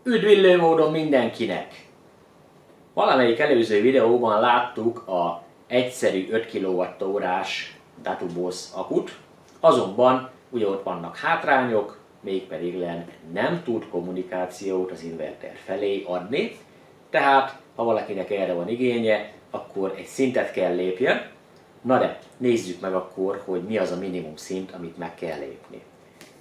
Üdvillő módon mindenkinek! Valamelyik előző videóban láttuk a egyszerű 5 kWh-s Datubos akut, azonban ugye ott vannak hátrányok, mégpedig nem tud kommunikációt az inverter felé adni, tehát ha valakinek erre van igénye, akkor egy szintet kell lépjen. Na de nézzük meg akkor, hogy mi az a minimum szint, amit meg kell lépni.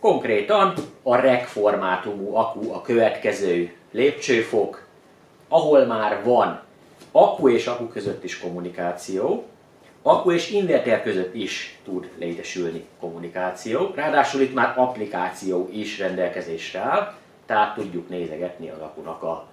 Konkrétan a REC formátumú akku a következő lépcsőfok, ahol már van akku és akku között is kommunikáció, akku és inverter között is tud létesülni kommunikáció, ráadásul itt már applikáció is rendelkezésre áll, tehát tudjuk nézegetni az akunak a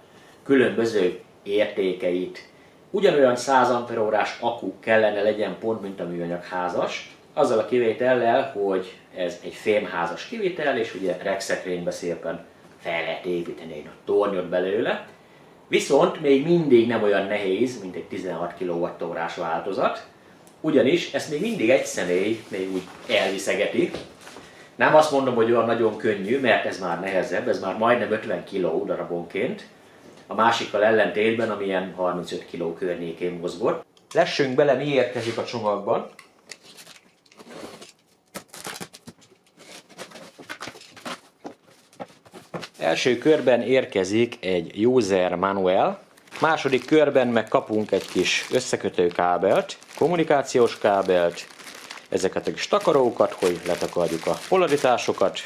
különböző értékeit. Ugyanolyan 100 Ah akku kellene legyen pont, mint a műanyag házas, azzal a kivétellel, hogy ez egy fémházas kivétel, és ugye REC szekrénybe szépen fel lehet építeni egy tornyot belőle. Viszont még mindig nem olyan nehéz, mint egy 16 kWh-s változat, ugyanis ezt még mindig egy személy még úgy elviszegeti. Nem azt mondom, hogy olyan nagyon könnyű, mert ez már nehezebb, ez már majdnem 50 kg darabonként. A másikkal ellentétben, amilyen 35 kg környékén mozgott. Lessünk bele, mi érkezik a csomagban. Első körben érkezik egy user manual, második körben meg kapunk egy kis összekötő kábelt, kommunikációs kábelt, ezeket a kis takarókat, hogy letakarjuk a polaritásokat,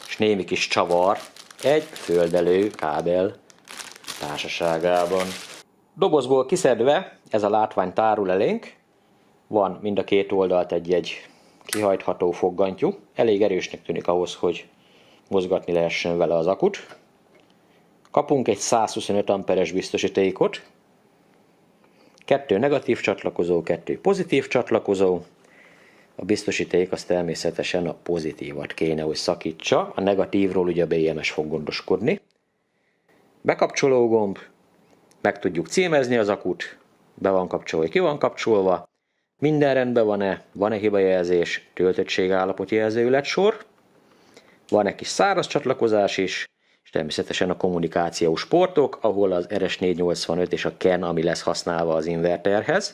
és némi kis csavar egy földelő kábel társaságában. Dobozból kiszedve ez a látvány tárul elénk, van mind a két oldalt egy kihajtható foggantyú, elég erősnek tűnik ahhoz, hogy mozgatni lehessen vele az akut. Kapunk egy 125 amperes biztosítékot, 2 negatív csatlakozó, 2 pozitív csatlakozó. A biztosíték az természetesen a pozitívat kéne, hogy szakítsa, a negatívról ugye a BMS fog gondoskodni. Bekapcsoló gomb, meg tudjuk címezni az akut, be van kapcsolva, ki van kapcsolva, minden rendben van-e hibajelzés, töltöttségállapot jelző LED-sor. Van egy kis száraz csatlakozás is, és természetesen a kommunikációs portok, ahol az RS485 és a CAN, ami lesz használva az inverterhez.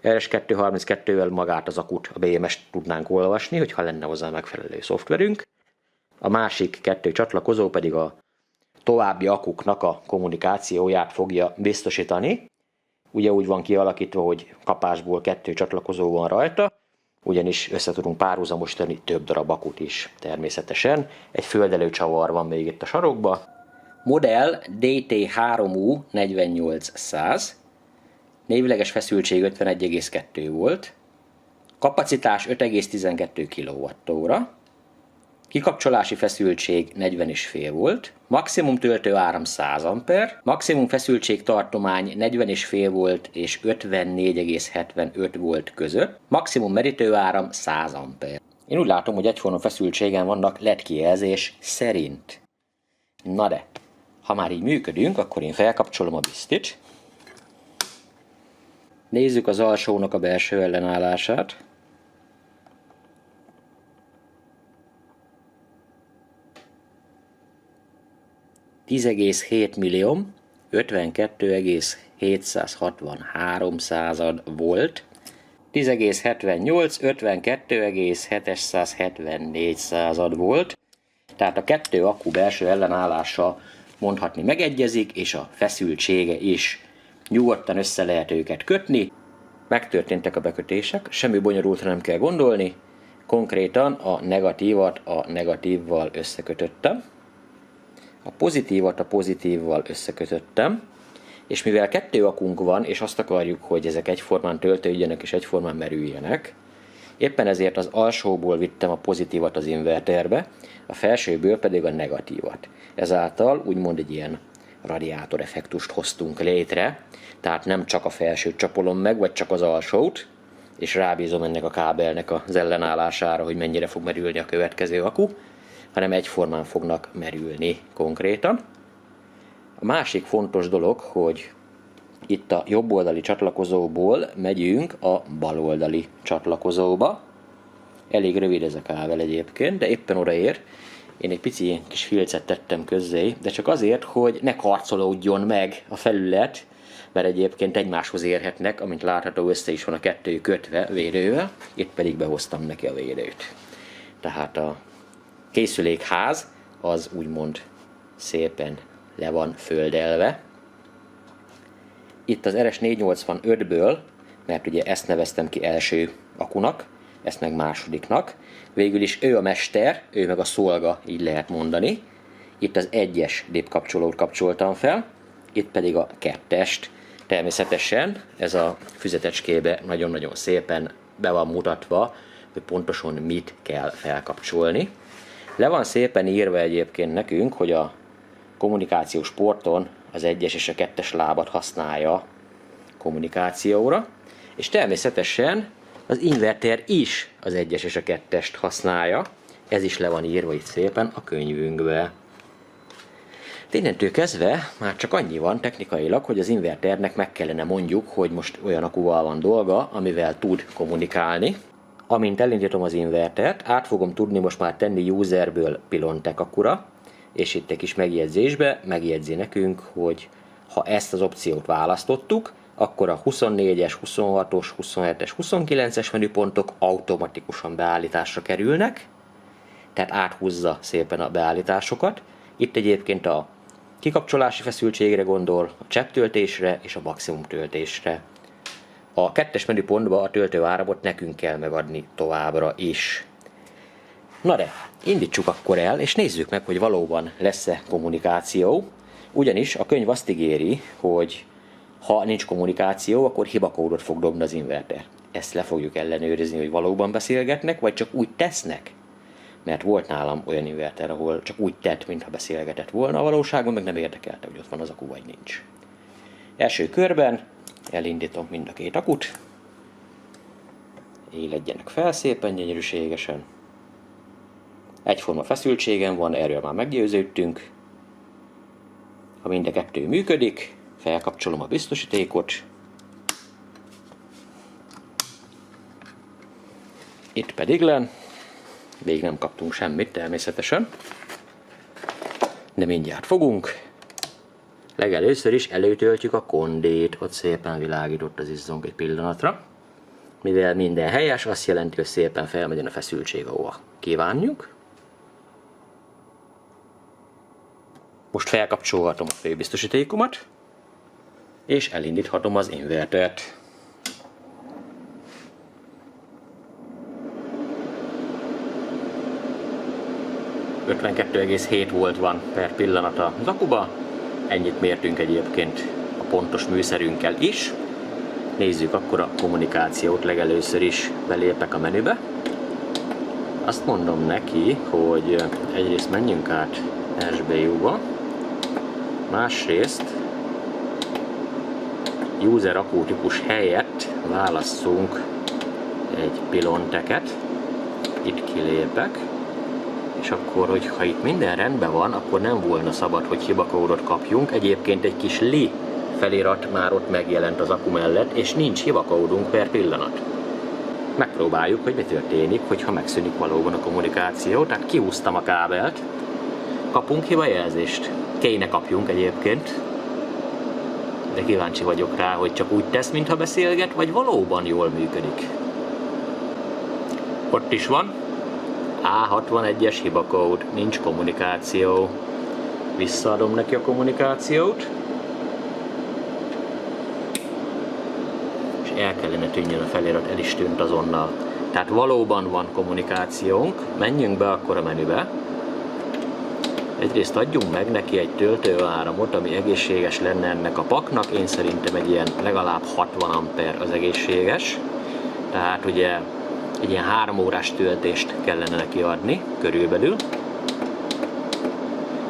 RS232-vel magát az akut, a BMS-t tudnánk olvasni, hogyha lenne hozzá megfelelő szoftverünk. A másik 2 csatlakozó pedig a további akuknak a kommunikációját fogja biztosítani. Ugye úgy van kialakítva, hogy kapásból 2 csatlakozó van rajta, ugyanis össze tudunk párhuzamosítani több darab akut is természetesen. Egy földelő csavar van még itt a sarokba. Modell DT3U 4800, névleges feszültség 51,2 volt, kapacitás 5,12 kWh, kikapcsolási feszültség 40,5 volt, maximum töltőáram 100 A, maximum feszültség tartomány 40,5 volt és 54,75 volt között, maximum merítőáram 100 A. Én úgy látom, hogy egyforma feszültségen vannak LED kijelzés szerint. Na de, ha már így működünk, akkor én felkapcsolom a biztit. Nézzük az alsónak a belső ellenállását. $10,7 millió, 52,763 volt, 10,78, 52,774 volt, tehát a 2 akku belső ellenállása mondhatni megegyezik, és a feszültsége is. Nyugodtan össze lehet őket kötni, megtörténtek a bekötések, semmi bonyolultra nem kell gondolni, konkrétan a negatívat a negatívval összekötöttem. A pozitívat a pozitívval összekötöttem, és mivel 2 akunk van, és azt akarjuk, hogy ezek egyformán töltődjenek és egyformán merüljenek, éppen ezért az alsóból vittem a pozitívat az inverterbe, a felsőből pedig a negatívat. Ezáltal úgymond egy ilyen radiátor effektust hoztunk létre, tehát nem csak a felsőt csapolom meg, vagy csak az alsót, és rábízom ennek a kábelnek az ellenállására, hogy mennyire fog merülni a következő akku, hanem egyformán fognak merülni konkrétan. A másik fontos dolog, hogy itt a jobboldali csatlakozóból megyünk a baloldali csatlakozóba. Elég rövid ez a kábel egyébként, de éppen odaér. Én egy pici ilyen kis filcet tettem közzé, de csak azért, hogy ne karcolódjon meg a felület, mert egyébként egymáshoz érhetnek, amint látható, össze is van a kettő kötve védővel, itt pedig behoztam neki a védőt. Tehát a készülékház az úgymond szépen le van földelve. Itt az RS485-ből, mert ugye ezt neveztem ki első akunak, ezt meg másodiknak, végül is ő a mester, ő meg a szolga, így lehet mondani. Itt az 1-es dépkapcsolót kapcsoltam fel, itt pedig a 2-est. Természetesen ez a füzetecskébe nagyon-nagyon szépen be van mutatva, hogy pontosan mit kell felkapcsolni. Le van szépen írva egyébként nekünk, hogy a kommunikációs porton az 1-es és a 2-es lábat használja kommunikációra, és természetesen az inverter is az 1-es és a 2-est használja, ez is le van írva itt szépen a könyvünkbe. Innentől kezdve már csak annyi van technikailag, hogy az inverternek meg kellene mondjuk, hogy most olyan akuval van dolga, amivel tud kommunikálni. Amint elindítom az invertert, át fogom tudni most már tenni userből Pilontech akura, és itt egy kis megjegyzésbe megjegyzi nekünk, hogy ha ezt az opciót választottuk, akkor a 24-es, 26-os, 27-es, 29-es menüpontok automatikusan beállításra kerülnek, tehát áthúzza szépen a beállításokat. Itt egyébként a kikapcsolási feszültségre gondol, a csepptöltésre és a maximum töltésre. A 2-es menüpontba a töltőáramot nekünk kell megadni továbbra is. Na de, indítsuk akkor el, és nézzük meg, hogy valóban lesz-e kommunikáció. Ugyanis a könyv azt ígéri, hogy ha nincs kommunikáció, akkor hibakódot fog dobni az inverter. Ezt le fogjuk ellenőrizni, hogy valóban beszélgetnek, vagy csak úgy tesznek. Mert volt nálam olyan inverter, ahol csak úgy tett, mintha beszélgetett volna, a valóságban meg nem érdekelte, hogy ott van az akku, vagy nincs. Első körben elindítom mind a két akut. Éledjenek fel szépen, gyönyörűségesen. Egyforma feszültségem van, erről már meggyőződtünk. Ha mind a kettő működik, felkapcsolom a biztosítékot. Itt pedig len. Még nem kaptunk semmit természetesen. De mindjárt fogunk. Legelőször is előtöltjük a kondét. Ott szépen világított az izzónk egy pillanatra. Mivel minden helyes, azt jelenti, hogy szépen felmegyen a feszültség, ahova kívánjuk. Most felkapcsolhatom a főbiztosítékomat, és elindíthatom az invertert. ...52,7 volt van per pillanat az akuba. Ennyit mértünk egyébként a pontos műszerünkkel is. Nézzük akkor a kommunikációt, legelőször is belépek a menübe. Azt mondom neki, hogy egyrészt menjünk át SBU-ba, másrészt user akkutípus helyett válasszunk egy Pilontechet. Itt kilépek, és akkor, hogyha itt minden rendben van, akkor nem volna szabad, hogy hibakódot kapjunk. Egyébként egy kis li felirat már ott megjelent az akku mellett, és nincs hibakódunk per pillanat. Megpróbáljuk, hogy mi történik, hogyha megszűnik valóban a kommunikáció, tehát kihúztam a kábelt, kapunk hibajelzést. Kéne kapjunk egyébként, de kíváncsi vagyok rá, hogy csak úgy tesz, mintha beszélget, vagy valóban jól működik. Ott is van. A61-es hibakód, nincs kommunikáció. Visszaadom neki a kommunikációt. És el kellene tűnjön a felirat, el is tűnt azonnal. Tehát valóban van kommunikációnk. Menjünk be akkor a menübe. Egyrészt adjunk meg neki egy töltőáramot, ami egészséges lenne ennek a paknak. Én szerintem egy ilyen legalább 60 amper az egészséges. Tehát ugye egy ilyen 3 órás töltést kellene neki adni, körülbelül.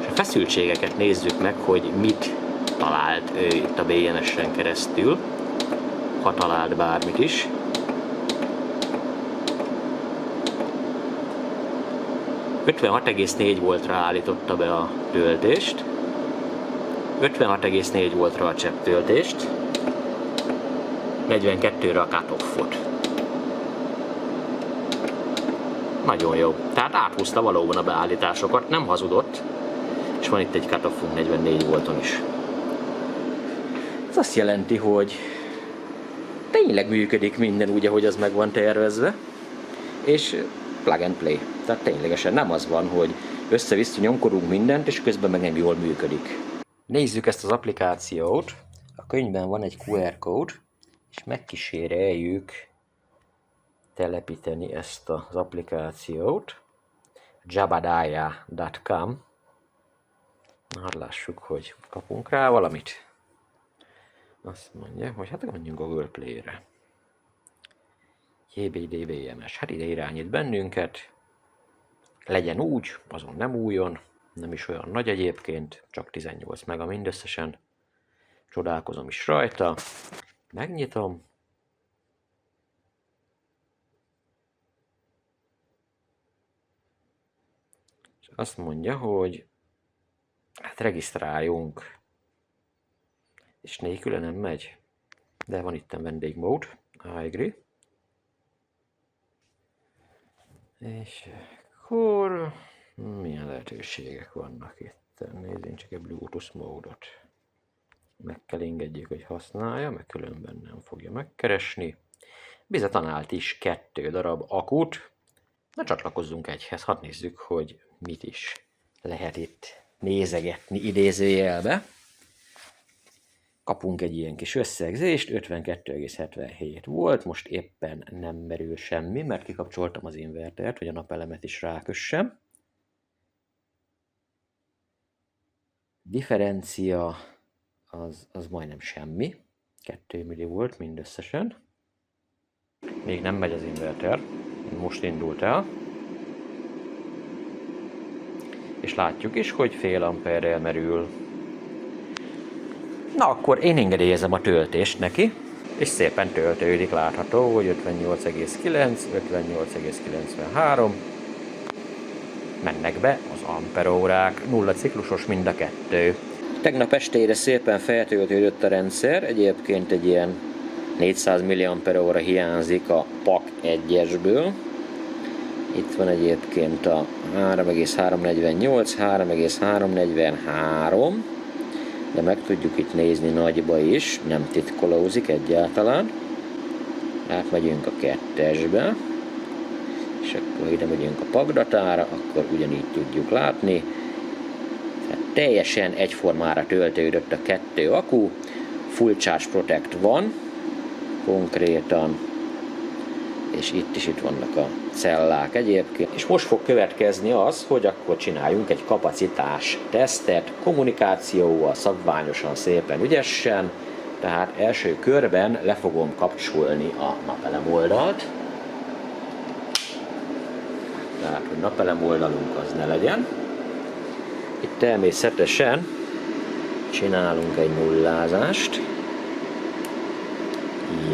És a feszültségeket nézzük meg, hogy mit talált ő itt a BNS-en keresztül, ha talált bármit is. ...56,4 voltra állította be a töltést, 56,4 voltra a csepptöltést, 42-re a cut-offot. nagyon jó. Tehát áthúzta valóban a beállításokat, nem hazudott. És van itt egy cut-offunk 44 volton is. Ez azt jelenti, hogy tényleg működik minden úgy, ahogy az meg van tervezve. És plug and play. Tehát ténylegesen nem az van, hogy össze-vissza nyomkodunk mindent, és közben meg nem jól működik. Nézzük ezt az applikációt. A könyvben van egy QR kód, és megkíséreljük telepíteni ezt az applikációt. jabadaya.com. Hát lássuk, hogy kapunk rá valamit. Azt mondja, hogy hát menjünk Google Play-re. JBDBMS, hát ide irányít bennünket. Legyen úgy, azon nem újon, nem is olyan nagy egyébként, csak 18 mega mindösszesen. Csodálkozom is rajta. Megnyitom. És azt mondja, hogy hát regisztráljunk. És nélküle nem megy. De van itt a vendégmód. I agree. És akkor milyen lehetőségek vannak itt? Nézzünk csak egy Bluetooth módot. Meg kell engedjük, hogy használja, mert különben nem fogja megkeresni. Bizonytanált is 2 darab akut. Na csatlakozzunk egyhez, hadd nézzük, hogy mit is lehet itt nézegetni idézőjelbe. Kapunk egy ilyen kis összegzést, 52,77 volt, most éppen nem merül semmi, mert kikapcsoltam az invertert, hogy a napelemet is rákössem. Differencia az majdnem semmi, 2 millivolt mindösszesen. Még nem megy az inverter, most indult el. És látjuk is, hogy fél amperrel merül. Na akkor én engedélyezem a töltést neki, és szépen töltődik, látható, hogy 58,9, 58,93. Mennek be az amperórák, 0 ciklusos mind a 2. Tegnap estére szépen feltöltődött a rendszer, egyébként egy ilyen 400 mAh hiányzik a PAK 1-esből. Itt van egyébként a 3,348, 3,343, de meg tudjuk itt nézni nagyba is, nem titkolózik egyáltalán. Átmegyünk a 2-esbe, és akkor ide megyünk a PAK-datára, akkor ugyanígy tudjuk látni. Tehát teljesen egyformára töltődött a 2 akku, Full Charge Protect van, konkrétan, és itt vannak a cellák egyébként. És most fog következni az, hogy akkor csináljunk egy kapacitás tesztet, kommunikációval, szabványosan, szépen, ügyesen. Tehát első körben le fogom kapcsolni a napelem oldalt. Tehát, hogy napelem oldalunk az ne legyen. Itt természetesen csinálunk egy nullázást.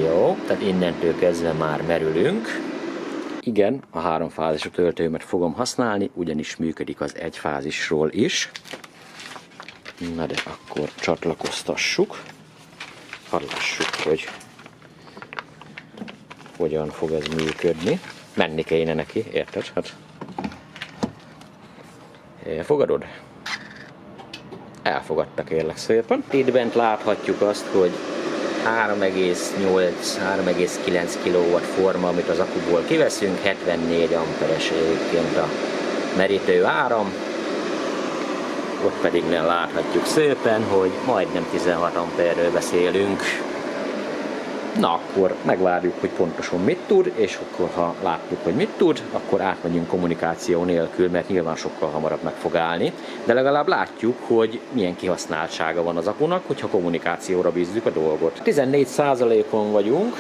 Jó, tehát innentől kezdve már merülünk. Igen, a 3-fázisú töltőmet fogom használni, ugyanis működik az 1 fázisról is. Na de akkor csatlakoztassuk. Hallássuk, hogy hogyan fog ez működni. Menni kéne neki, érted? Hát. Elfogadod? Elfogadta, kérlek szépen. Itt bent láthatjuk azt, hogy 3,8-3,9 kW forma, amit az akuból kiveszünk, 74 amperes egyébként a merítő áram. Ott pedig nem láthatjuk szépen, hogy majdnem 16 amperről beszélünk. Na akkor megvárjuk, hogy pontosan mit tud, és akkor ha látjuk, hogy mit tud, akkor átmegyünk kommunikáció nélkül, mert nyilván sokkal hamarabb meg fog állni. De legalább látjuk, hogy milyen kihasználtsága van az akunak, hogyha kommunikációra bízzük a dolgot. 14%-on vagyunk,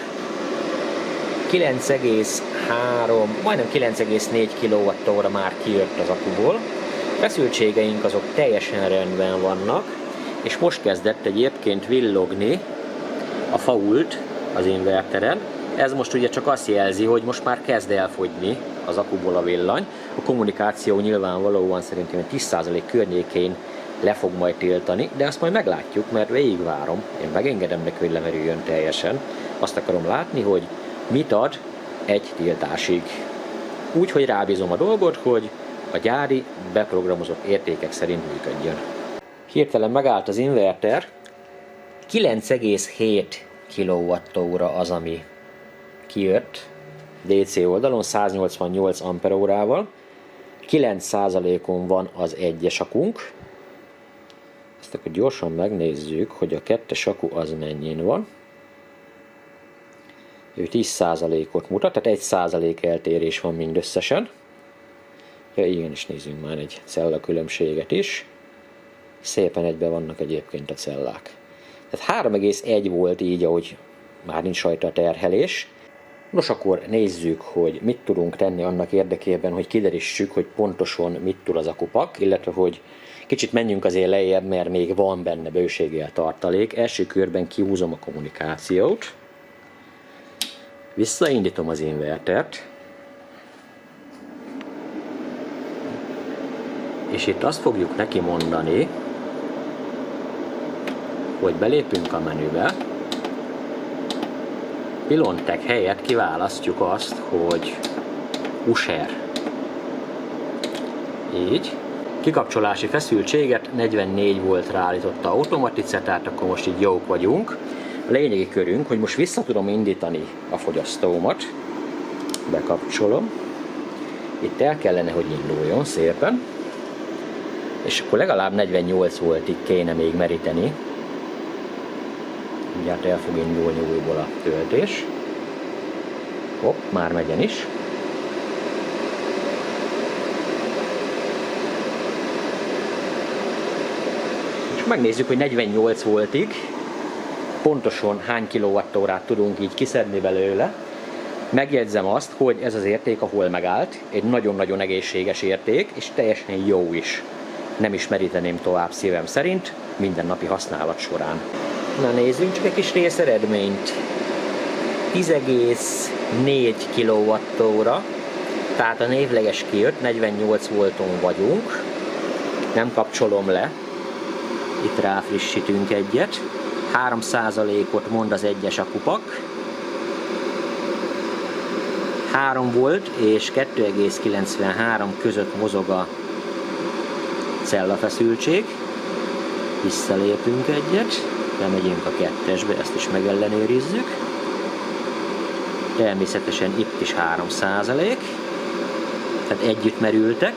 9,3, majdnem 9,4 kWh már kijött az akuból. Feszültségeink azok teljesen rendben vannak, és most kezdett egyébként villogni a fault az inverteren. Ez most ugye csak azt jelzi, hogy most már kezd elfogyni az akuból a villany. A kommunikáció nyilvánvalóan szerintem 10% környékén le fog majd tiltani, de azt majd meglátjuk, mert végigvárom. Én megengedem neki, hogy lemerüljön teljesen. Azt akarom látni, hogy mit ad egy tiltásig. úgy, hogy rábízom a dolgot, hogy a gyári beprogramozott értékek szerint működjön. Hirtelen megállt az inverter, 9,7 kWh az, ami kijött DC oldalon 188 amperórával, 9%-on van az egyes akunk. Ezt akkor gyorsan megnézzük, hogy a kettes akku az mennyin van. Ő 10%-ot mutat, tehát 1% eltérés van mindösszesen. Ja, igen, és nézzünk már egy cella különbséget is. Szépen egybe vannak egyébként a cellák. Tehát 3,1 volt így, ahogy már nincs rajta a terhelés. Nos, akkor nézzük, hogy mit tudunk tenni annak érdekében, hogy kiderítsük, hogy pontosan mit tud az akupak, illetve hogy kicsit menjünk azért lejjebb, mert még van benne bőséggel tartalék. Első körben kihúzom a kommunikációt, visszaindítom az invertert, és itt azt fogjuk neki mondani, hogy belépünk a menübe, Pilontech helyett kiválasztjuk azt, hogy Usher. Így. Kikapcsolási feszültséget 44 voltra állította Automatice, tehát akkor most így jók vagyunk. A lényegi körünk, hogy most vissza tudom indítani a fogyasztómat. Bekapcsolom. Itt el kellene, hogy induljon szépen. És akkor legalább 48 voltig kéne még meríteni. Mindjárt el fog indulni újból a töltés. Hopp, már megyen is. És megnézzük, hogy 48 voltig pontosan hány kilowattórát tudunk így kiszedni belőle. Megjegyzem azt, hogy ez az érték, ahol megállt, egy nagyon-nagyon egészséges érték, és teljesen jó is. Nem is meríteném tovább szívem szerint, mindennapi használat során. Na nézzünk csak egy kis részeredményt. 10,4 kWh, tehát a névleges kijött, 48 volton vagyunk. Nem kapcsolom le, itt ráfrissítünk egyet. 3%-ot mond az egyes akupak. 3 volt és 2,93 között mozog a cellafeszültség. Visszalépünk egyet. Bemegyünk a kettesbe, ezt is megellenőrizzük. Természetesen itt is 3%, tehát együtt merültek,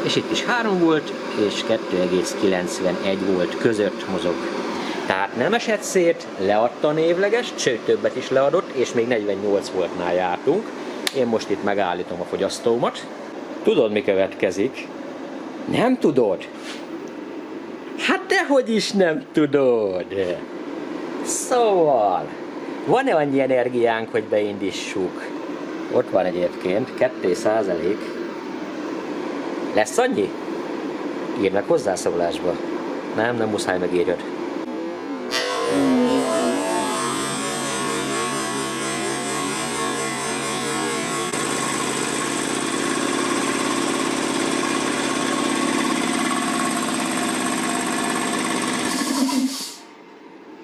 és itt is 3 volt, és 2,91 volt között mozog. Tehát nem esett szét, leadta a névleges, sőt többet is leadott, és még 48 voltnál jártunk. Én most itt megállítom a fogyasztómat. Tudod, mi következik? Nem tudod? Hát dehogy is nem tudod! Szóval, van-e annyi energiánk, hogy beindítsuk? Ott van egyébként, 2%. Lesz annyi? Írd meg hozzászólásba. Nem muszáj megírjad.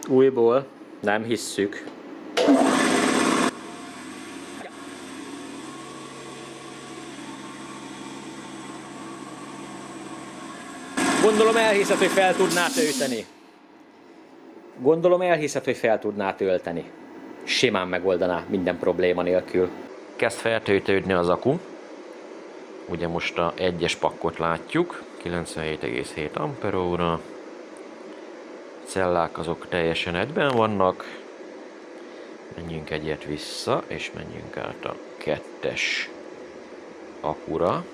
Újból nem hisszük. Gondolom elhiszed, hogy fel tudná tölteni. Simán megoldaná minden probléma nélkül. Kezd feltöltődni az akku. Ugye most a egyes pakkot látjuk. 97,7 amperóra. Cellák azok teljesen egyben vannak. Menjünk egyet vissza, és menjünk át a kettes akura.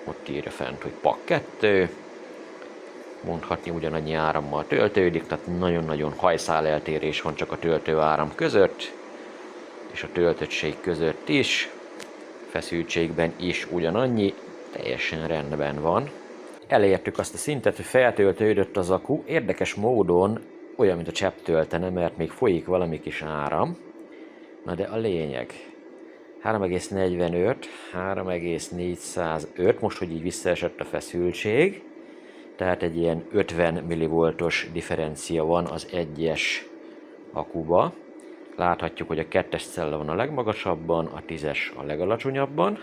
Ott írja fent, hogy pak 2. Mondhatni ugyanannyi árammal töltődik, tehát nagyon-nagyon hajszáleltérés van csak a töltőáram között, és a töltöttség között is. Feszültségben is ugyanannyi, teljesen rendben van. Elértük azt a szintet, hogy feltöltődött az akku, érdekes módon olyan, mint a csepp töltene, mert még folyik valami kis áram. Na de a lényeg, 3,45, 3,405, most, hogy így visszaesett a feszültség, tehát egy ilyen 50 mV-os differencia van az egyes akuba. Láthatjuk, hogy a kettes cella van a legmagasabban, a 10-es a legalacsonyabban.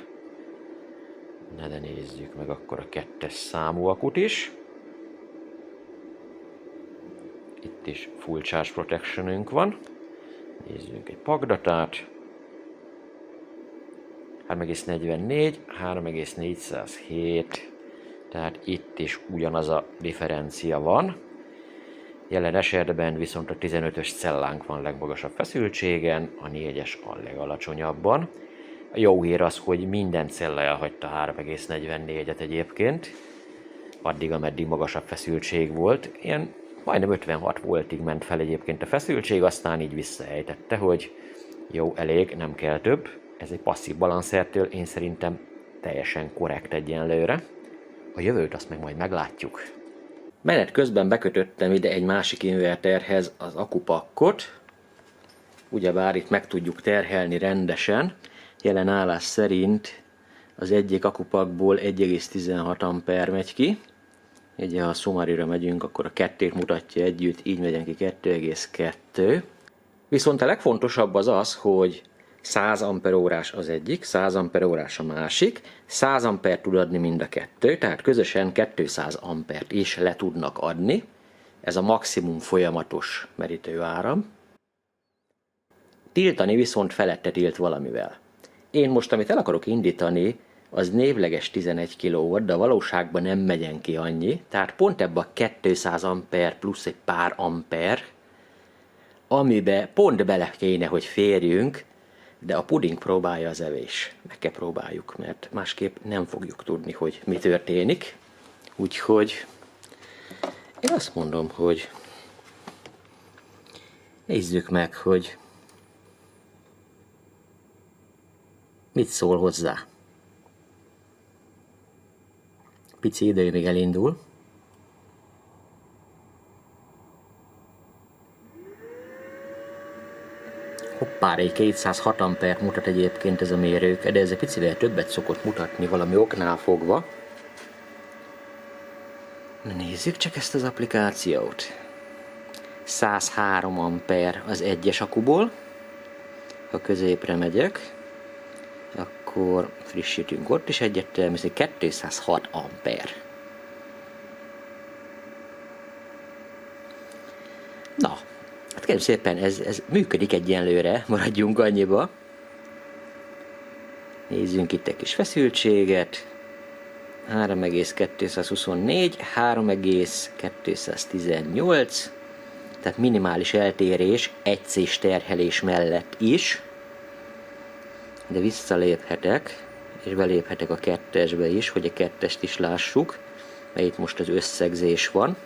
Na de nézzük meg akkor a 2-es számú akut is. Itt is full charge protectionünk van. Nézzünk egy pakdatát. 3,44, 3,407. Tehát itt is ugyanaz a differencia van. Jelen esetben viszont a 15-ös cellánk van legmagasabb feszültségen, a 4-es a legalacsonyabban. A jó hír az, hogy minden cella elhagyta 3,44-et egyébként, addig, ameddig magasabb feszültség volt. Ilyen majdnem 56 voltig ment fel egyébként a feszültség, aztán így visszaejtette, hogy jó, elég, nem kell több. Ez egy passzív balanszertől én szerintem teljesen korrekt egyenlőre. A jövőt azt meg majd meglátjuk. Menet közben bekötöttem ide egy másik inverterhez az akupakkot. Ugyebár itt meg tudjuk terhelni rendesen. Jelen állás szerint az egyik akupakból 1,16 amper megy ki. Ugye, ha a summary-ra megyünk, akkor a kettőt mutatja együtt, így megyen ki 2,2. Viszont a legfontosabb az az, hogy 100 amperórás az egyik, 100 amperórás a másik, 100 amper tud adni mind a kettő, tehát közösen 200 ampert is le tudnak adni. Ez a maximum folyamatos merítőáram. Tiltani viszont felette tilt valamivel. Én most, amit el akarok indítani, az névleges 11 kW, de a valóságban nem megyen ki annyi, tehát pont ebbe a 200 amper plusz egy pár amper, amibe pont bele kéne, hogy férjünk, de a puding próbálja az evés. Meg kell próbáljuk, mert másképp nem fogjuk tudni, hogy mi történik. Úgyhogy én azt mondom, hogy nézzük meg, hogy mit szól hozzá. Pici idő, még elindul. Hoppára, 206 ampert mutat egyébként ez a mérők, de ez egy picivel többet szokott mutatni valami oknál fogva. Nézzük csak ezt az applikációt. 103 amper az egyes akuból. Ha középre megyek, akkor frissítünk ott is egyet, természetesen 206 amper. Na, hát kérem szépen, ez működik egyenlőre, maradjunk annyiba. Nézzünk itt egy kis feszültséget. 3,224, 3,218, tehát minimális eltérés egyszés terhelés mellett is. De visszaléphetek, és beléphetek a kettesbe is, hogy a kettest is lássuk, mert itt most az összegzés van.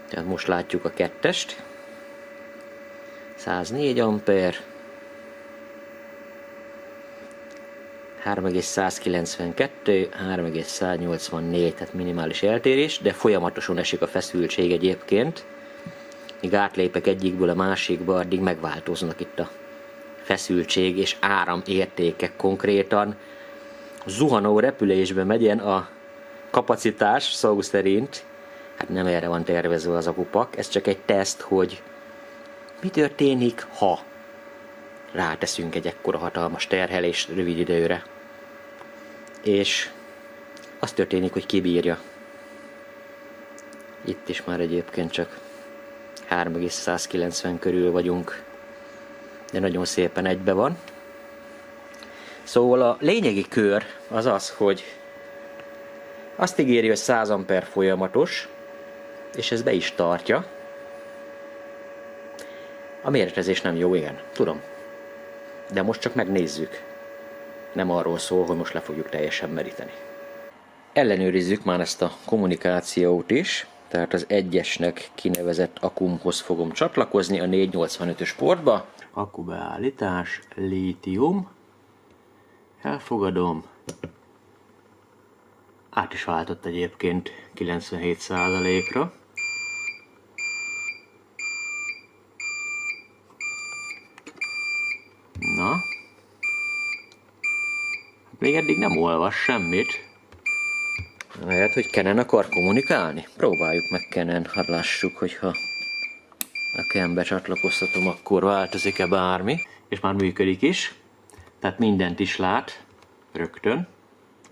Tehát most látjuk a kettest. 104 amper, 3,192, 3,184, tehát minimális eltérés, de folyamatosan esik a feszültség egyébként. Míg átlépek egyikből a másikba, addig megváltoznak itt a feszültség és áram értékek konkrétan. Zuhanó repülésbe megyen a kapacitás szó szerint. Hát nem erre van tervezve az akupak, ez csak egy teszt, hogy mi történik, ha ráteszünk egy ekkora hatalmas terhelést rövid időre. És az történik, hogy kibírja. Itt is már egyébként csak 3,190 körül vagyunk, de nagyon szépen egybe van. Szóval a lényegi kör az az, hogy azt ígéri, hogy 100 amper folyamatos, és ez be is tartja. A méretezés nem jó, igen, tudom. De most csak megnézzük. Nem arról szól, hogy most le fogjuk teljesen meríteni. Ellenőrizzük már ezt a kommunikációt is. Tehát az egyesnek kinevezett akumhoz fogom csatlakozni a 485-ös portba. Akkubeállítás, lítium. Elfogadom. Át is váltott egyébként 97%-ra. Na. Még eddig nem olvas semmit. Lehet, hogy Canon akar kommunikálni? Próbáljuk meg Canon, hadd lássuk, hogyha a Canon-be csatlakoztatom, akkor változik-e bármi. És már működik is. Tehát mindent is lát rögtön.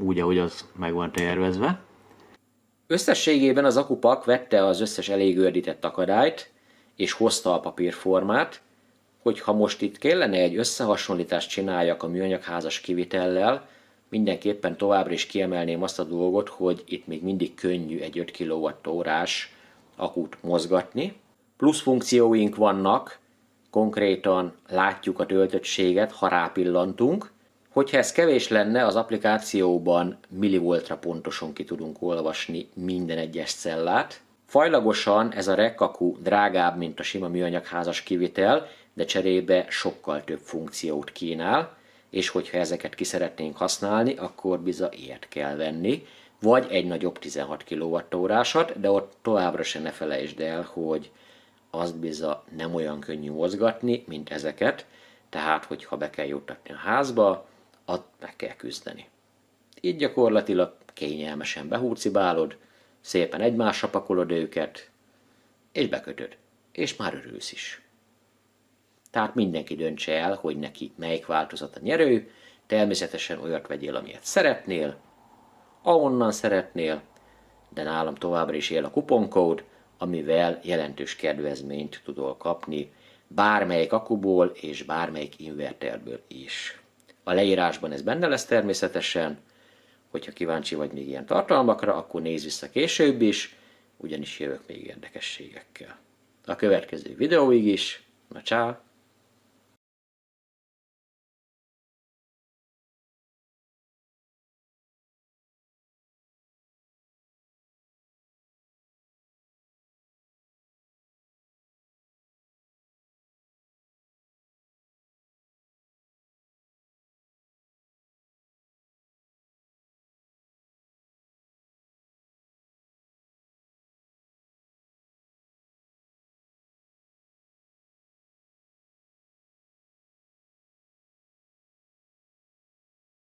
úgy, ahogy az meg van tervezve. Összességében az akupak vette az összes elég gördített akadályt, és hozta a papírformát, hogyha most itt kellene egy összehasonlítást csináljak a műanyagházas kivitellel, mindenképpen továbbra is kiemelném azt a dolgot, hogy itt még mindig könnyű egy 5 kWh-s akut mozgatni. Plusz funkcióink vannak, konkrétan látjuk a töltöttséget, ha rápillantunk. Hogyha ez kevés lenne, az applikációban millivoltra pontosan ki tudunk olvasni minden egyes cellát. Fajlagosan ez a REC akku drágább, mint a sima műanyagházas kivitel, de cserébe sokkal több funkciót kínál, és hogyha ezeket ki szeretnénk használni, akkor bizony ilyet kell venni, vagy egy nagyobb 16 kWh-ásat, de ott továbbra se ne felejtsd el, hogy azt bizony nem olyan könnyű mozgatni, mint ezeket, tehát hogyha be kell juttatni a házba, ott meg kell küzdeni. Így gyakorlatilag kényelmesen behurcibálod, szépen egymásra pakolod őket, és bekötöd, és már örülsz is. Tehát mindenki döntse el, hogy neki melyik változat a nyerő, természetesen olyat vegyél, amilyet szeretnél, ahonnan szeretnél, de nálam továbbra is él a kuponkód, amivel jelentős kedvezményt tudol kapni bármelyik akuból és bármelyik inverterből is. A leírásban ez benne lesz természetesen, hogyha kíváncsi vagy még ilyen tartalmakra, akkor nézz vissza később is, ugyanis jövök még érdekességekkel. A következő videóig is, na csá!